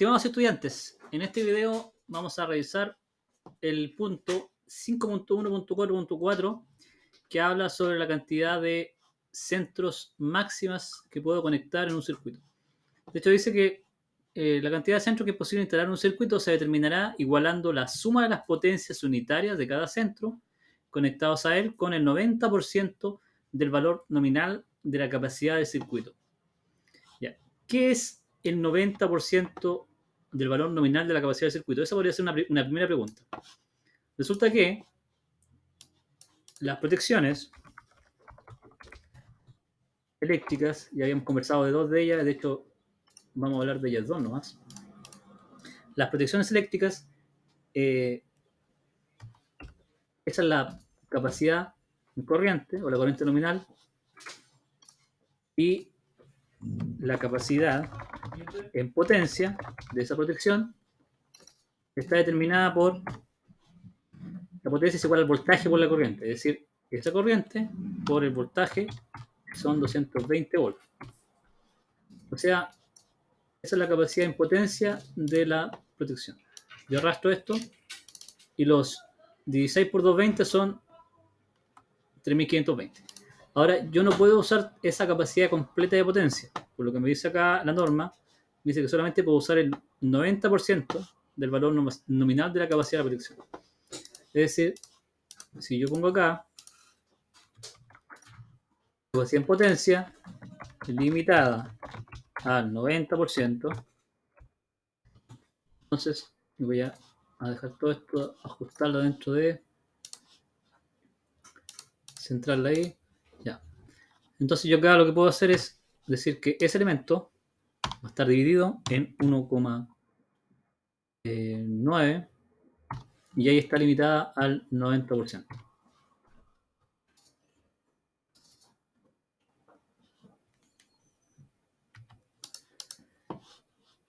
Estimados estudiantes, en este video vamos a revisar el punto 5.1.4.4 que habla sobre la cantidad de centros máximas que puedo conectar en un circuito. De hecho dice que la cantidad de centros que es posible instalar en un circuito se determinará igualando la suma de las potencias unitarias de cada centro conectados a él con el 90% del valor nominal de la capacidad del circuito. ¿Ya? ¿Qué es el 90% del valor nominal de la capacidad del circuito? Esa podría ser una primera pregunta. Resulta que las protecciones eléctricas, ya habíamos conversado de dos de ellas, de hecho vamos a hablar de ellas dos nomás. Las protecciones eléctricas, esa es la capacidad en corriente o la corriente nominal y la capacidad en potencia de esa protección está determinada por la potencia es igual al voltaje por la corriente, es decir, esa corriente por el voltaje son 220 volts. O sea, esa es la capacidad en potencia de la protección. Yo arrastro esto y los 16 por 220 son 3520. Ahora, yo no puedo usar esa capacidad completa de potencia, por lo que me dice acá la norma, me dice que solamente puedo usar el 90% del valor nominal de la capacidad de protección. Es decir, si yo pongo acá capacidad en potencia limitada al 90%, entonces voy a dejar todo esto, ajustarlo dentro de centrarla ahí, ya. Entonces yo acá lo que puedo hacer es decir que ese elemento va a estar dividido en 1,9 y ahí está limitada al 90%.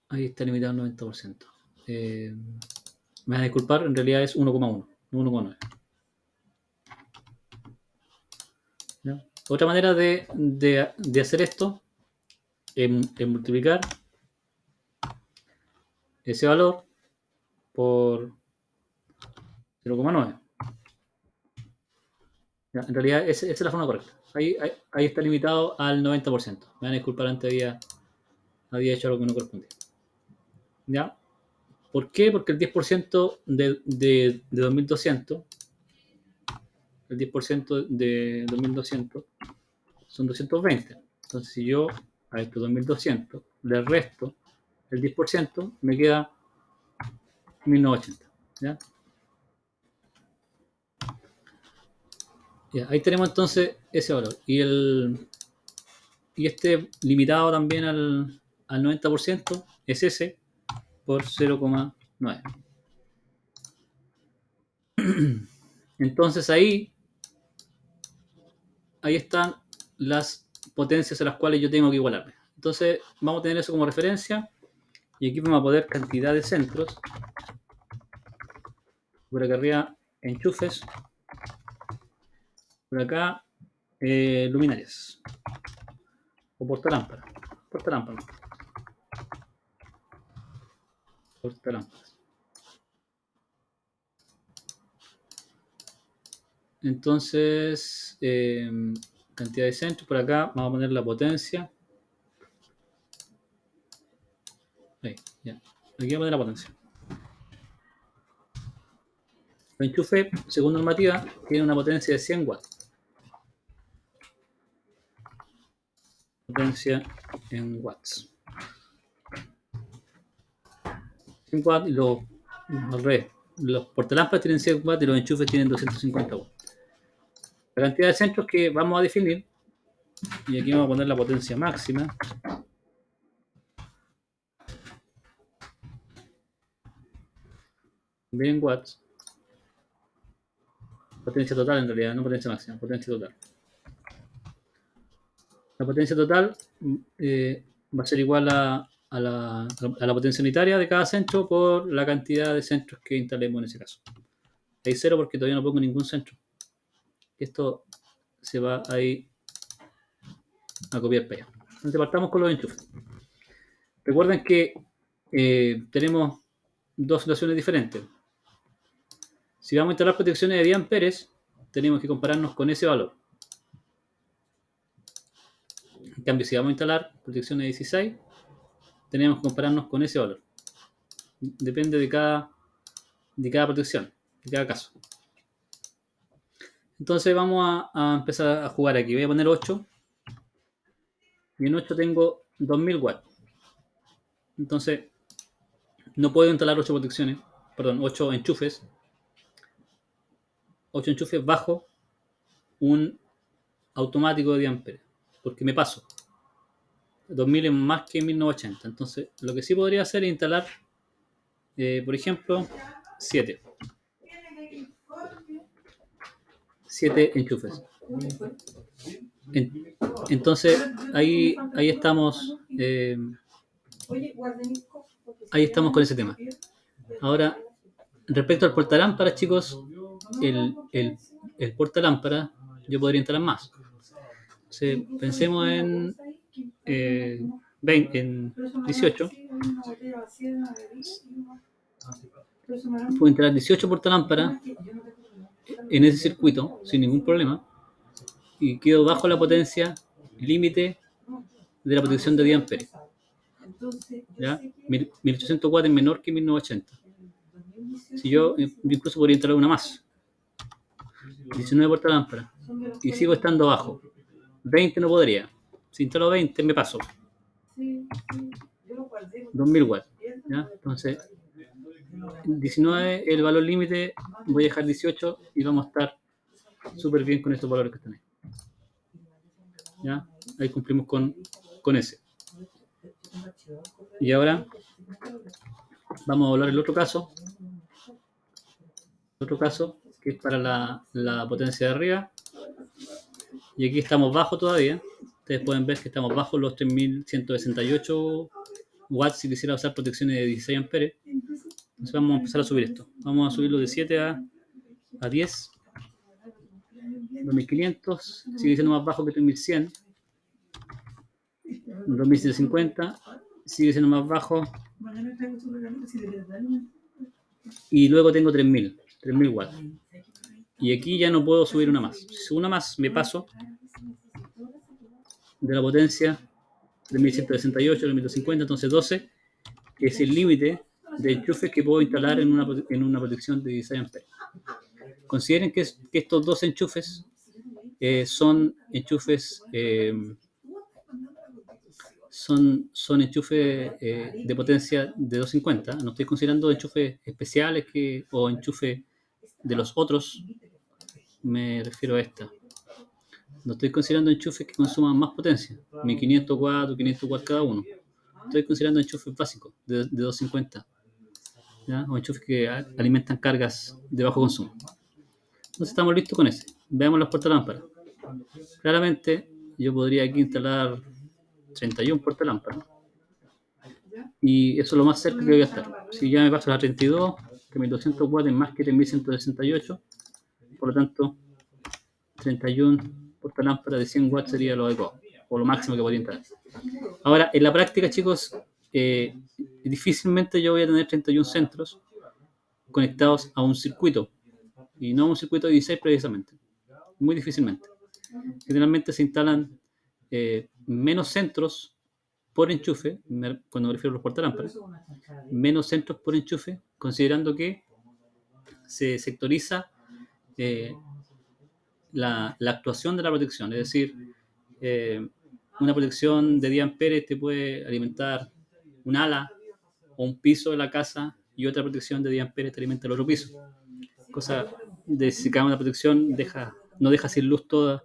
Ahí está limitada al 90%. Me van a disculpar, en realidad es 1,1, no 1,9. Otra manera de hacer esto es multiplicar ese valor por 0,9. En realidad esa es la forma correcta. Ahí está limitado al 90%. Me van a disculpar, antes había hecho algo que no correspondía. ¿Ya? ¿Por qué? Porque el 10% de 2200, el 10% de 2200 son 220. Entonces, si yo a estos 2200 le resto el 10%, me queda 1980. ¿Ya? Ya, ahí tenemos entonces ese valor. Y este limitado también al 90% es ese por 0,9. Entonces ahí están las potencias a las cuales yo tengo que igualarme. Entonces vamos a tener eso como referencia y aquí vamos a poner cantidad de centros. Por acá arriba enchufes, por acá luminarias o portalámparas. Portalámparas. Entonces, cantidad de centros, por acá vamos a poner la potencia. Ahí, ya. Aquí vamos a poner la potencia. El enchufe, según normativa, tiene una potencia de 100 watts. Potencia en watts. 100 watts y los portalámparas tienen 100 watts y los enchufes tienen 250 watts. La cantidad de centros que vamos a definir, y aquí vamos a poner la potencia máxima, también en watts, potencia total en realidad, no potencia máxima, potencia total. La potencia total va a ser igual a la potencia unitaria de cada centro por la cantidad de centros que instalemos en ese caso. Hay cero porque todavía no pongo ningún centro. Esto se va ahí a copiar para allá. Entonces partamos con los enchufes. Recuerden que tenemos dos situaciones diferentes. Si vamos a instalar protecciones de 10 amperes, tenemos que compararnos con ese valor. En cambio, si vamos a instalar protecciones de 16, tenemos que compararnos con ese valor. Depende de cada protección, de cada caso. Entonces vamos a empezar a jugar aquí. Voy a poner 8. Y en 8 tengo 2000 watts. Entonces no puedo instalar 8 enchufes. 8 enchufes bajo un automático de 10 amperes. Porque me paso. 2000 es más que 1980. Entonces lo que sí podría hacer es instalar, por ejemplo, 7 enchufes. Entonces ahí estamos con ese tema. Ahora, respecto al portalámpara, chicos, el portalámpara yo podría instalar más. Entonces, pensemos en 18. Puedo instalar 18 portalámparas en ese circuito sin ningún problema y quedo bajo la potencia límite de la protección de 10 amperes. ¿Ya? 1800 watts es menor que 1980. Si yo incluso podría instalar una más, 19 portalámparas, y sigo estando bajo. 20 no podría. Si instalo 20 me paso. 2000 watts. ¿Ya? Entonces, 19 el valor límite, voy a dejar 18 y vamos a estar súper bien con estos valores que están ahí. ¿Ya? Ahí cumplimos con ese. Y ahora vamos a hablar del otro caso. Otro caso que es para la potencia de arriba. Y aquí estamos bajo todavía. Ustedes pueden ver que estamos bajo los 3168 watts si quisiera usar protecciones de 16 amperes. Entonces vamos a empezar a subir esto. Vamos a subirlo de 7 a 10. 2500. Sigue siendo más bajo que 3100. 2750. Sigue siendo más bajo. Y luego tengo 3000 watts. Y aquí ya no puedo subir una más. Si subo una más, me paso de la potencia de 1168 a 1250, entonces 12, que es el límite de enchufes que puedo instalar en una protección de 16 amperes. Consideren que estos dos enchufes son enchufes de potencia de 250. No estoy considerando enchufes especiales o enchufes de los otros. Me refiero a esta. No estoy considerando enchufes que consuman más potencia, 1500 watts o 500 watts cada uno. Estoy considerando enchufes básicos de 250, ¿ya? O enchufes que alimentan cargas de bajo consumo. Entonces estamos listos con ese. Veamos las portalámparas. Claramente yo podría aquí instalar 31 portalámparas. Y eso es lo más cerca que voy a estar. Si ya me paso a la 32, que 1200 watts es más que 3168, por lo tanto 31 portalámparas de 100 watts sería lo adecuado, o lo máximo que podría instalar. Ahora, en la práctica, chicos, difícilmente yo voy a tener 31 centros conectados a un circuito, y no a un circuito de 16 precisamente. Muy difícilmente. Generalmente se instalan menos centros por enchufe, cuando me refiero a los portalámparas, menos centros por enchufe, considerando que se sectoriza la actuación de la protección. Es decir, una protección de 10 amperes te puede alimentar un ala o un piso de la casa, y otra protección de 10 amperes te alimenta el otro piso. Cosa de si cae una protección no deja sin luz toda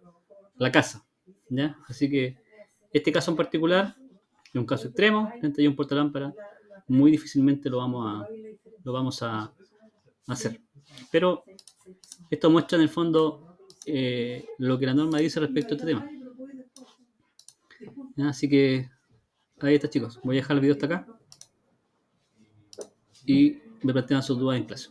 la casa, ¿ya? Así que este caso en particular es un caso extremo, 31 portalámparas, muy difícilmente lo vamos a hacer. Pero esto muestra en el fondo lo que la norma dice respecto a este tema. ¿Ya? Así que ahí está, chicos. Voy a dejar el video hasta acá y me plantean sus dudas en clase.